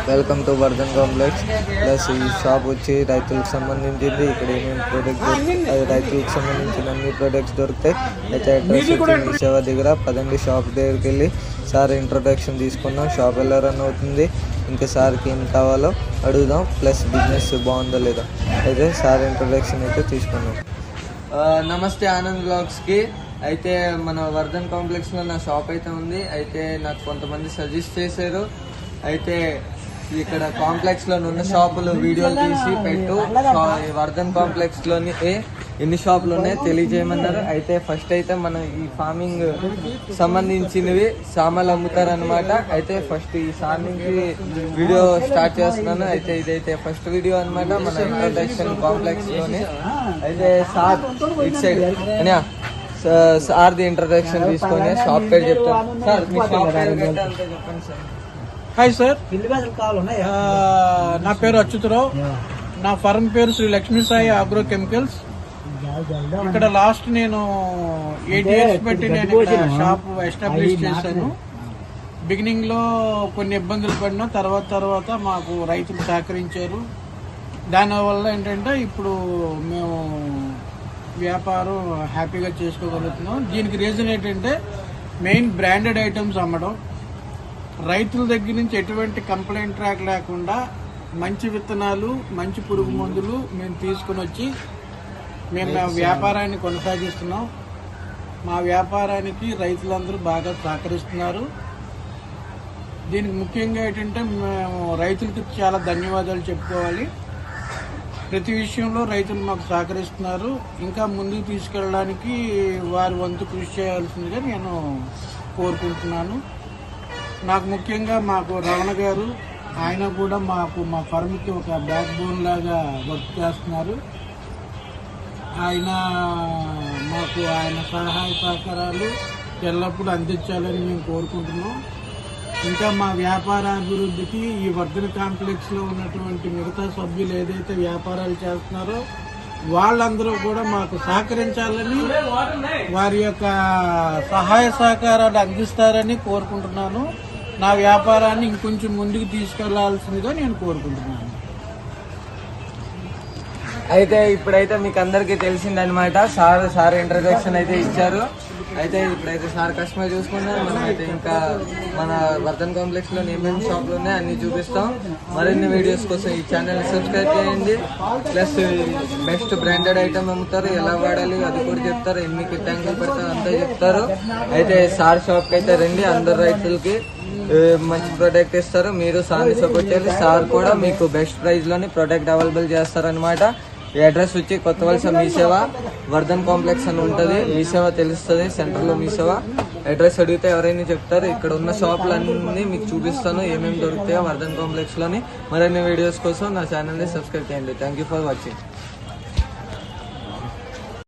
Welcome to Vardhan complex. Plus ఈ shop వచ్చి రైతులకు సంబంధించింది. ఇక్కడ ఏమేమి ప్రోడక్ట్ అది రైతులకు సంబంధించిన అన్ని ప్రోడక్ట్స్ దొరుకుతాయి. అయితే అడ్రస్ వచ్చి మీ సేవ దగ్గర పదండి. షాప్ దగ్గరికి వెళ్ళి సార్ ఇంట్రొడక్షన్ తీసుకున్నాం. షాప్ ఎలా రన్ అవుతుంది, ఇంకా సార్కి ఏం కావాలో అడుగుదాం. ప్లస్ బిజినెస్ బాగుందో లేదో అయితే సార్ ఇంట్రొడక్షన్ అయితే తీసుకున్నాం. నమస్తే ఆనంద్ బ్లాగ్స్కి. అయితే మన వర్ధన్ కాంప్లెక్స్లో నా షాప్ అయితే ఉంది. అయితే నాకు కొంతమంది సజెస్ట్ చేశారు, అయితే ఇక్కడ కాంప్లెక్స్లో ఉన్న షాపులు వీడియోలు తీసి పెట్టు, వర్ధన్ కాంప్లెక్స్లోని ఎన్ని షాపులు ఉన్నాయో తెలియజేయమన్నారు. అయితే ఫస్ట్ అయితే మనం ఈ ఫార్మింగ్ సంబంధించినవి సామాన్లు అమ్ముతారనమాట. అయితే ఫస్ట్ ఈ సార్ నుంచి వీడియో స్టార్ట్ చేస్తున్నాను. అయితే ఇదైతే ఫస్ట్ వీడియో అనమాట మన ఇంట్రొడక్షన్ కాంప్లెక్స్లోని. అయితే సార్ ఇటు సైడ్ సార్ది ఇంట్రొడక్షన్ తీసుకొని షాప్ పేరు చెప్తాను. సార్ మీ షాప్ పేరు చెప్పండి సార్. హాయ్ సార్, నా పేరు అచ్యుతరావు. నా ఫర్మ్ పేరు శ్రీ లక్ష్మీ సాయి అగ్రో కెమికల్స్. ఇక్కడ లాస్ట్ నేను 8 years పెట్టి నేను ఇక్కడ షాప్ ఎస్టాబ్లిష్ చేశాను. బిగినింగ్ లో కొన్ని ఇబ్బందులు పడినా తర్వాత మాకు రైతులు సహకరించారు. దానివల్ల ఏంటంటే ఇప్పుడు మేము వ్యాపారం హ్యాపీగా చేసుకోగలుగుతున్నాం. దీనికి రీజన్ ఏంటంటే మెయిన్ బ్రాండెడ్ ఐటమ్స్ అమ్మడం, రైతుల దగ్గర నుంచి ఎటువంటి కంప్లైంట్ ట్రాక్ లేకుండా మంచి విత్తనాలు, మంచి పురుగు మందులు మేము తీసుకుని వచ్చి మేము మా వ్యాపారాన్ని కొనసాగిస్తున్నాం. మా వ్యాపారానికి రైతులందరూ బాగా సహకరిస్తున్నారు. దీనికి ముఖ్యంగా ఏంటంటే మేము రైతులకు చాలా ధన్యవాదాలు చెప్పుకోవాలి. ప్రతి విషయంలో రైతులు మాకు సహకరిస్తున్నారు. ఇంకా ముందుకు తీసుకెళ్ళడానికి వారి వంతు కృషి చేయాల్సిందిగా నేను కోరుకుంటున్నాను. నాకు ముఖ్యంగా మాకు రమణ గారు, ఆయన కూడా మాకు మా ఫర్మ్కి ఒక బ్యాక్ బోన్ లాగా వర్క్ చేస్తున్నారు. ఆయన సహాయ సహకారాలు ఎల్లప్పుడూ అందించాలని మేము కోరుకుంటున్నాం. ఇంకా మా వ్యాపార అభివృద్ధికి ఈ వర్ధన్ కాంప్లెక్స్లో ఉన్నటువంటి మిగతా సభ్యులు ఏదైతే వ్యాపారాలు చేస్తున్నారో వాళ్ళందరూ కూడా మాకు సహకరించాలని, వారి యొక్క సహాయ సహకారాలు అందిస్తారని కోరుకుంటున్నాను. నా వ్యాపారాన్ని ఇంకొంచెం ముందుకు తీసుకెళ్లాల్సిందిగా నేను కోరుకుంటున్నాను. అయితే ఇప్పుడైతే మీకు అందరికీ తెలిసిందనమాట. సార్ ఇంట్రడక్షన్ అయితే ఇచ్చారు. అయితే ఇప్పుడైతే సార్ కస్టమర్ చూసుకున్నాం. మనమైతే ఇంకా మన వర్ధన్ కాంప్లెక్స్ లో ఏమేమి షాపులు ఉన్నాయో అన్ని చూపిస్తాం. మరిన్ని వీడియోస్ కోసం ఈ ఛానల్ సబ్స్క్రైబ్ చేయండి. ప్లస్ బెస్ట్ బ్రాండెడ్ ఐటమ్ అమ్ముతారు, ఎలా వాడాలి అది కూడా చెప్తారు, ఎన్ని ట్యాంకులు పెడతారు అంతా చెప్తారు. అయితే సార్ షాప్కి అయితే రండి. అందరు రైతులకి మంచి ప్రోడక్ట్ ఇస్తారు. మీరు సార్ని సపోర్ట్ చేయాలి. సార్ కూడా మీకు బెస్ట్ ప్రైస్ లోని ప్రోడక్ట్ అవైలబుల్ చేస్తారనమాట. ఈ అడ్రస్ వచ్చి కొత్త వలస మీ సేవ వర్ధన్ కాంప్లెక్స్ అని ఉంటుంది. మీ సేవ తెలుస్తుంది, సెంటర్లో మీ సేవ. అడ్రస్ అడిగితే ఎవరైనా చెప్తారు. ఇక్కడ ఉన్న షాపులన్నీ మీకు చూపిస్తాను ఏమేమి దొరుకుతాయో వర్ధన్ కాంప్లెక్స్లోని. మరిన్ని వీడియోస్ కోసం నా ఛానల్ని సబ్స్క్రైబ్ చేయండి. Thank you for watching.